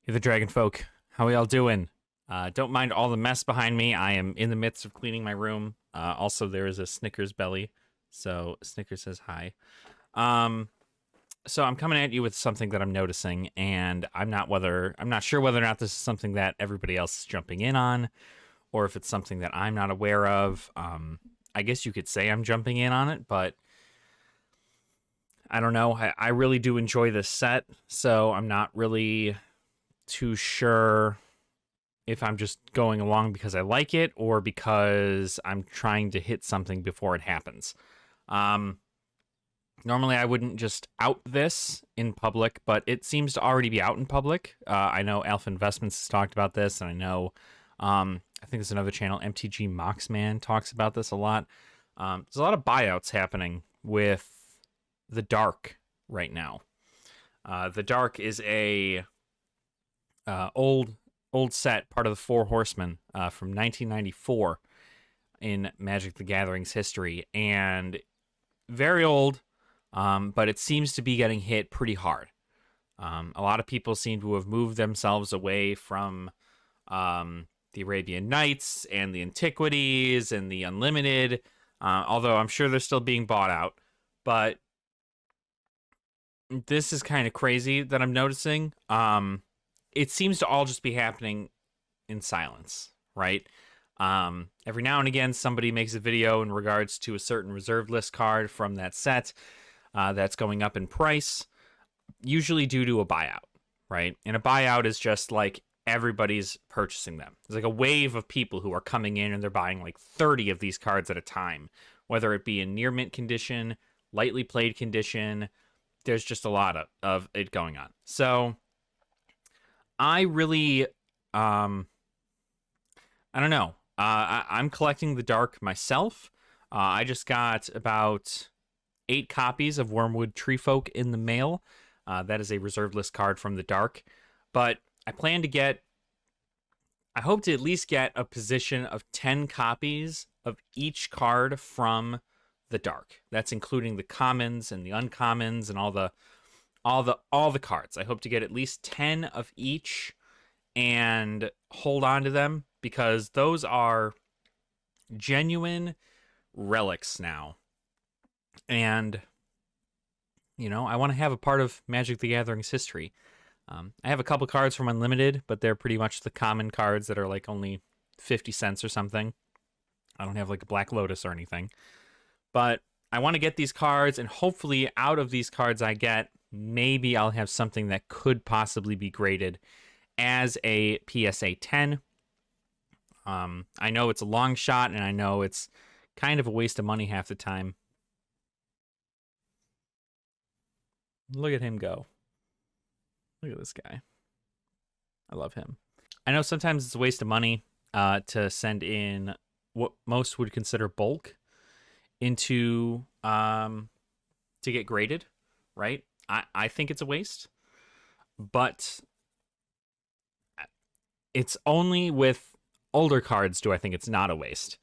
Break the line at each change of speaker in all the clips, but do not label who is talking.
Hey, the Dragon Folk. How are y'all doing? Don't mind all the mess behind me. I am in the midst of cleaning my room. Also, there is a Snickers belly, so Snickers says hi. Um, so I'm coming at you with something that I'm noticing, and I'm not sure whether or not this is something that everybody else is jumping in on, or if it's something that I'm not aware of. I guess you could say I'm jumping in on it, but I don't know. I really do enjoy this set, so I'm not really too sure if I'm just going along because I like it or because I'm trying to hit something before it happens. Um, Normally, I wouldn't just out this in public, but it seems to already be out in public. I know Alpha Investments has talked about this, and I know, I think there's another channel, MTG Moxman, talks about this a lot. There's a lot of buyouts happening with the Dark right now. The Dark is a old set, part of the Four Horsemen from 1994 in Magic the Gathering's history, and very old, but it seems to be getting hit pretty hard. A lot of people seem to have moved themselves away from the Arabian Nights and the Antiquities and the Unlimited, although I'm sure they're still being bought out. But this is kind of crazy that I'm noticing. It seems to all just be happening in silence, right? Every now and again, somebody makes a video in regards to a certain reserved list card from that set that's going up in price, usually due to a buyout, right? And a buyout is just like everybody's purchasing them. It's like a wave of people who are coming in and they're buying like 30 of these cards at a time, whether it be in near mint condition, lightly played condition. There's just a lot of it going on. So I really, I don't know. I'm collecting the Dark myself. I just got about 8 copies of Wormwood Treefolk in the mail. That is a reserved list card from the Dark. But I plan to get, I hope to at least get a position of 10 copies of each card from the Dark. That's including the commons and the uncommons and all the cards. I hope to get at least 10 of each and hold on to them because those are genuine relics now. And, I want to have a part of Magic the Gathering's history. I have a couple cards from Unlimited, but they're pretty much the common cards that are like only 50 cents or something. I don't have like a Black Lotus or anything. But I want to get these cards, and hopefully out of these cards I get, maybe I'll have something that could possibly be graded as a PSA 10. I know it's a long shot, and I know it's kind of a waste of money half the time. Look at him go. Look at this guy. I love him. I know sometimes it's a waste of money to send in what most would consider bulk into to get graded, right? I think it's a waste, but it's only with older cards do I think it's not a waste.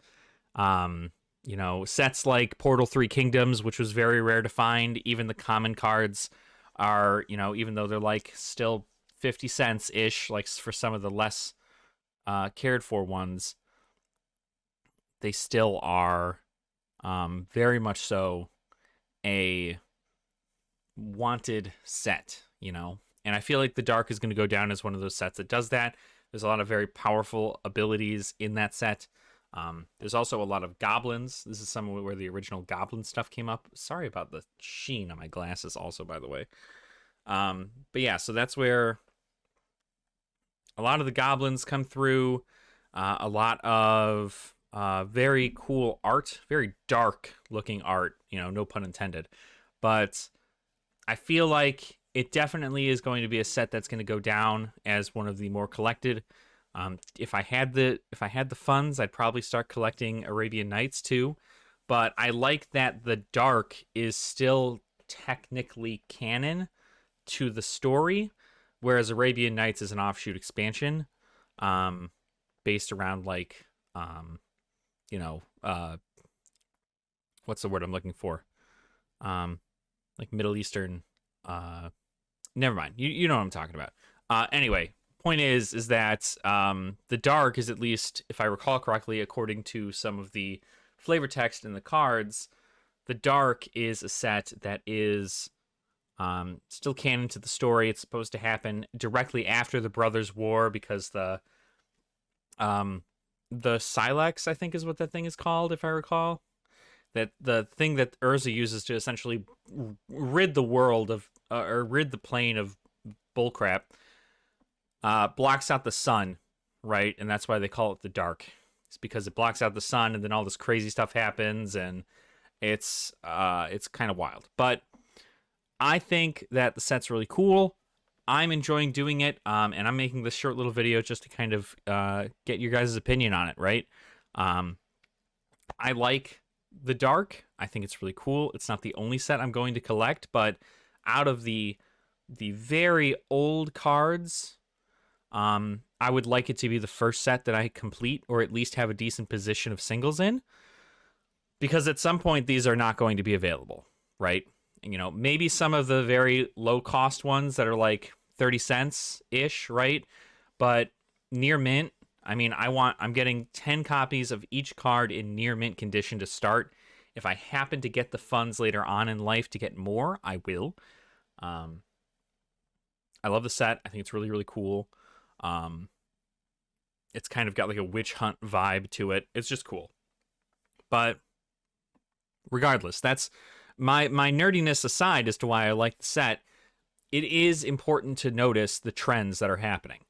Sets like Portal 3 Kingdoms, which was very rare to find, even the common cards are, even though they're like still 50 cents ish, like for some of the less cared for ones, they still are very much so a wanted set, And I feel like the Dark is going to go down as one of those sets that does that. There's a lot of very powerful abilities in that set. There's also a lot of goblins. This is somewhere where the original goblin stuff came up. Sorry about the sheen on my glasses also, by the way. But yeah, so that's where a lot of the goblins come through. A lot of very cool art, very dark looking art, no pun intended. But I feel like it definitely is going to be a set that's going to go down as one of the more collected. If I had the funds, I'd probably start collecting Arabian Nights too. But I like that the Dark is still technically canon to the story, whereas Arabian Nights is an offshoot expansion, based around like, what's the word I'm looking for? Like Middle Eastern. Never mind. You know what I'm talking about. Anyway, point is that the dark is, at least if I recall correctly, according to some of the flavor text in the cards, the dark is a set that is still canon to the story. It's supposed to happen directly after the Brothers' War, because the Silex, I think is what that thing is called, if I recall. That the thing that Urza uses to essentially rid the world of, or rid the plane of bullcrap, blocks out the sun, right? And that's why they call it the dark. It's because it blocks out the sun, and then all this crazy stuff happens, and it's kind of wild. But I think that the set's really cool. I'm enjoying doing it, and I'm making this short little video just to kind of get your guys' opinion on it, right? I like the dark. I think it's really cool. It's not the only set I'm going to collect, but out of the very old cards, I would like it to be the first set that I complete, or at least have a decent position of singles in, because at some point these are not going to be available, right? You know, maybe some of the very low cost ones that are like 30 cents ish, right? But near mint, I mean, I'm getting 10 copies of each card in near mint condition to start. If I happen to get the funds later on in life to get more, I will. I love the set. I think it's really, really cool. It's kind of got like a witch hunt vibe to it. It's just cool. But regardless, that's my nerdiness aside as to why I like the set. It is important to notice the trends that are happening.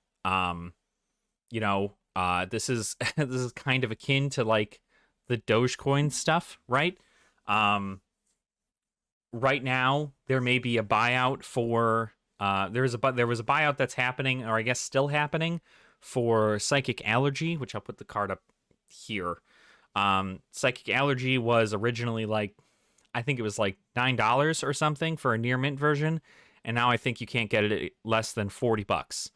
This is this is kind of akin to like the Dogecoin stuff, right? Right now there may be a buyout for there was a buyout that's happening, or I guess still happening, for Psychic Allergy, which I'll put the card up here. Psychic Allergy was originally like, I think it was like $9 or something for a near mint version, and now I think you can't get it at less than $40.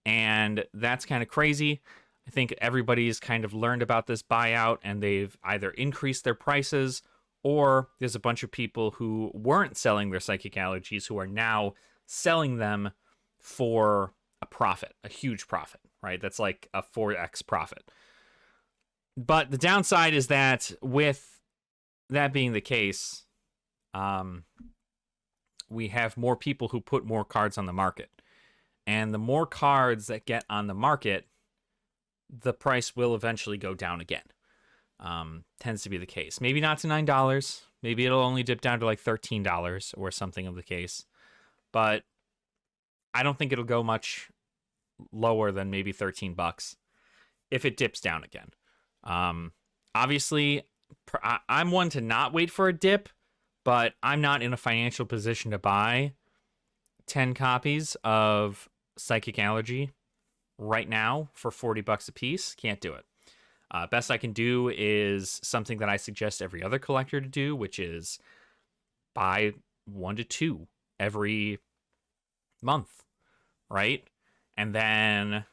And that's kind of crazy. I think everybody's kind of learned about this buyout, and they've either increased their prices, or there's a bunch of people who weren't selling their Psychic Allergies who are now selling them for a profit, a huge profit, right? That's like a 4x profit. But the downside is that with that being the case, we have more people who put more cards on the market. And the more cards that get on the market, the price will eventually go down again. Tends to be the case. Maybe not to $9. Maybe it'll only dip down to like $13 or something of the case. But I don't think it'll go much lower than maybe $13 if it dips down again. Obviously, I'm one to not wait for a dip, but I'm not in a financial position to buy 10 copies of Psychic Allergy right now for $40 a piece. Can't do it. Best I can do is something that I suggest every other collector to do, which is buy 1 to 2 every month, right? And then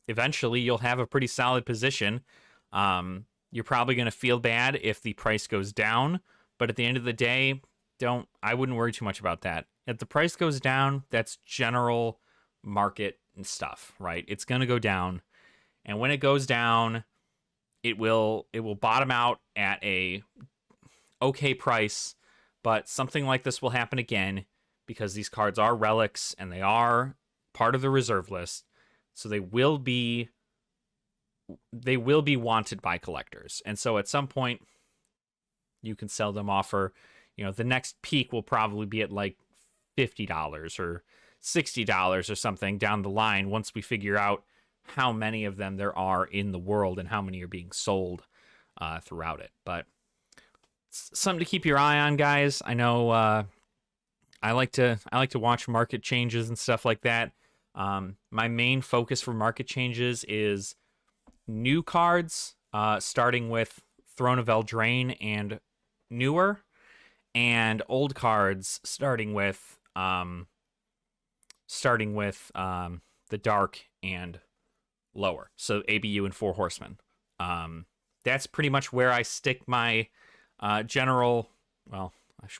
eventually you'll have a pretty solid position. You're probably going to feel bad if the price goes down, but at the end of the day, I wouldn't worry too much about that. If the price goes down, that's general market and stuff, right? It's going to go down. And when it goes down, it will bottom out at a okay price, but something like this will happen again because these cards are relics and they are part of the reserve list. So they will be wanted by collectors. And so at some point you can sell them off for, the next peak will probably be at like $50 or $60 or something down the line once we figure out how many of them there are in the world and how many are being sold throughout it. But it's something to keep your eye on, guys. I know I like to watch market changes and stuff like that. My main focus for market changes is new cards, starting with Throne of Eldraine and newer, and old cards starting with the Dark and lower. So ABU and Four Horsemen. That's pretty much where I stick my general. Well,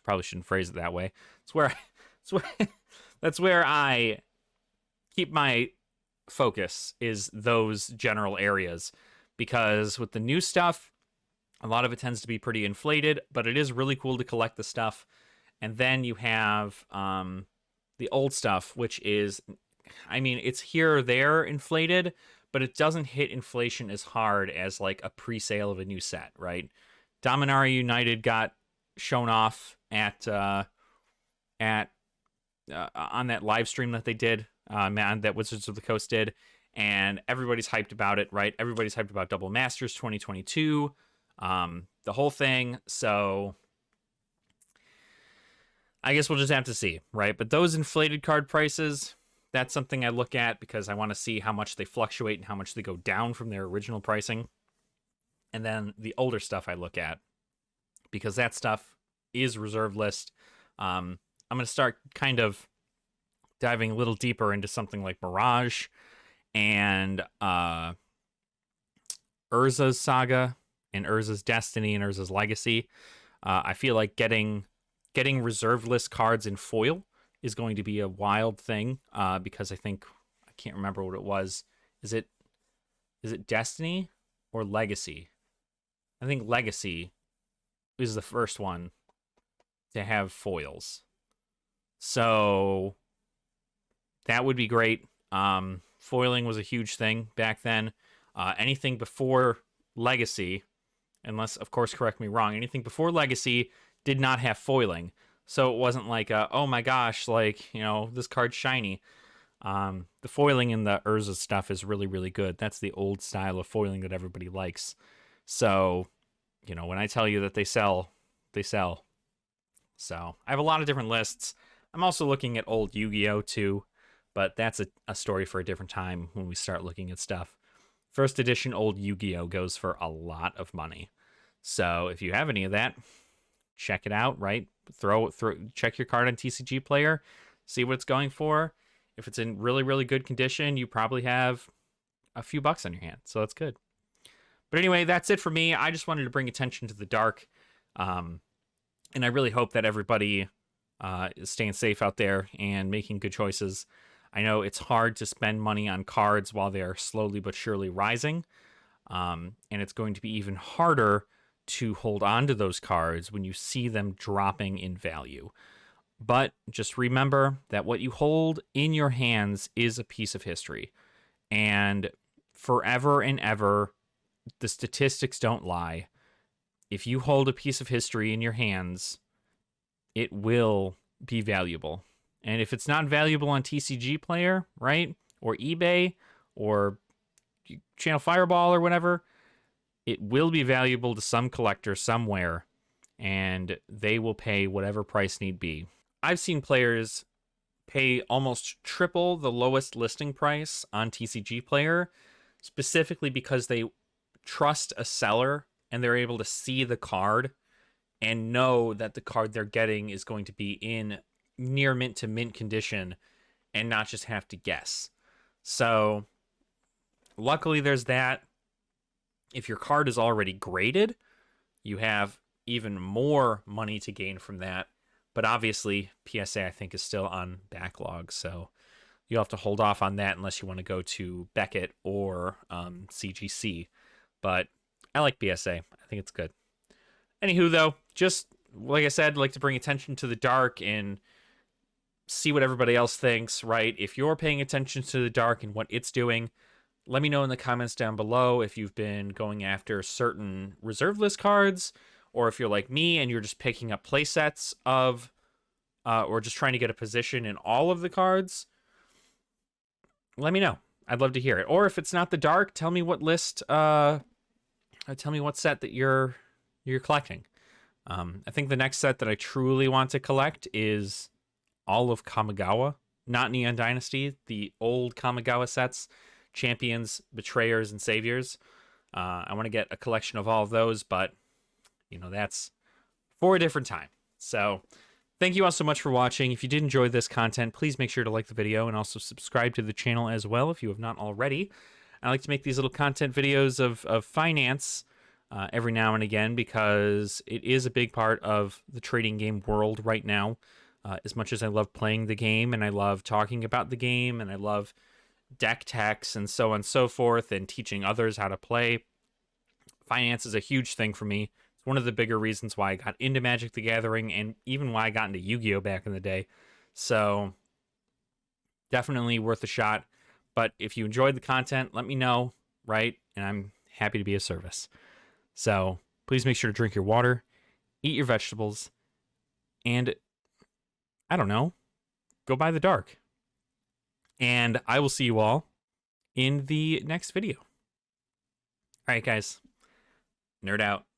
probably shouldn't phrase it that way. That's where I keep my focus is those general areas, because with the new stuff, a lot of it tends to be pretty inflated, but it is really cool to collect the stuff. And then you have the old stuff, which is, I mean, it's here or there inflated, but it doesn't hit inflation as hard as like a pre-sale of a new set, right? Dominaria United got shown off at on that live stream that they did, that Wizards of the Coast did, and everybody's hyped about it, right? Everybody's hyped about Double Masters 2022, the whole thing. So I guess we'll just have to see, right? But those inflated card prices, that's something I look at because I want to see how much they fluctuate and how much they go down from their original pricing. And then the older stuff I look at, because that stuff is reserve list. I'm going to start kind of diving a little deeper into something like Mirage and Urza's Saga and Urza's Destiny and Urza's Legacy. I feel like getting reserve list cards in foil is going to be a wild thing, because I can't remember what it was. Is it Destiny or Legacy? I think Legacy is the first one to have foils. So that would be great. Foiling was a huge thing back then. Anything before Legacy, unless, of course, correct me wrong, anything before Legacy did not have foiling. So it wasn't like, oh my gosh, like, you know, this card's shiny. The foiling in the Urza stuff is really, really good. That's the old style of foiling that everybody likes. So, you know, when I tell you that they sell, they sell. So I have a lot of different lists. I'm also looking at old Yu-Gi-Oh! Too, but that's a story for a different time when we start looking at stuff. First edition old Yu-Gi-Oh! Goes for a lot of money. So if you have any of that, check it out, right? Check your card on TCG Player, see what it's going for. If it's in really, really good condition, you probably have a few bucks on your hand, so that's good. But anyway, that's it for me. I just wanted to bring attention to the dark, and I really hope that everybody is staying safe out there and making good choices. I know it's hard to spend money on cards while they're slowly but surely rising, and it's going to be even harder to hold on to those cards when you see them dropping in value. But just remember that what you hold in your hands is a piece of history. And forever and ever, the statistics don't lie. If you hold a piece of history in your hands, it will be valuable. And if it's not valuable on TCG Player, right, or eBay, or Channel Fireball or whatever, it will be valuable to some collector somewhere, and they will pay whatever price need be. I've seen players pay almost triple the lowest listing price on TCG Player, specifically because they trust a seller and they're able to see the card and know that the card they're getting is going to be in near mint to mint condition and not just have to guess. So luckily there's that. If your card is already graded, you have even more money to gain from that. But obviously, PSA, I think, is still on backlog, so you'll have to hold off on that unless you want to go to Beckett or CGC. But I like PSA. I think it's good. Anywho, though, just like I said, I'd like to bring attention to the dark and see what everybody else thinks, right? If you're paying attention to the dark and what it's doing, let me know in the comments down below if you've been going after certain reserve list cards, or if you're like me and you're just picking up play sets of, or just trying to get a position in all of the cards. Let me know. I'd love to hear it. Or if it's not the dark, tell me what list, tell me what set that you're collecting. I think the next set that I truly want to collect is all of Kamigawa, not Neon Dynasty, the old Kamigawa sets, Champions, Betrayers, and Saviors. I want to get a collection of all of those, but you know, that's for a different time. So thank you all so much for watching. If you did enjoy this content, please make sure to like the video and also subscribe to the channel as well if you have not already. I like to make these little content videos of finance every now and again because it is a big part of the trading game world right now. As much as I love playing the game and I love talking about the game and I love deck techs and so on and so forth, and teaching others how to play. Finance is a huge thing for me. It's one of the bigger reasons why I got into Magic the Gathering, and even why I got into Yu-Gi-Oh back in the day. So definitely worth a shot. But if you enjoyed the content, let me know, right? And I'm happy to be of service. So please make sure to drink your water, eat your vegetables, and I don't know, go buy the dark. And I will see you all in the next video. All right, guys. Nerd out.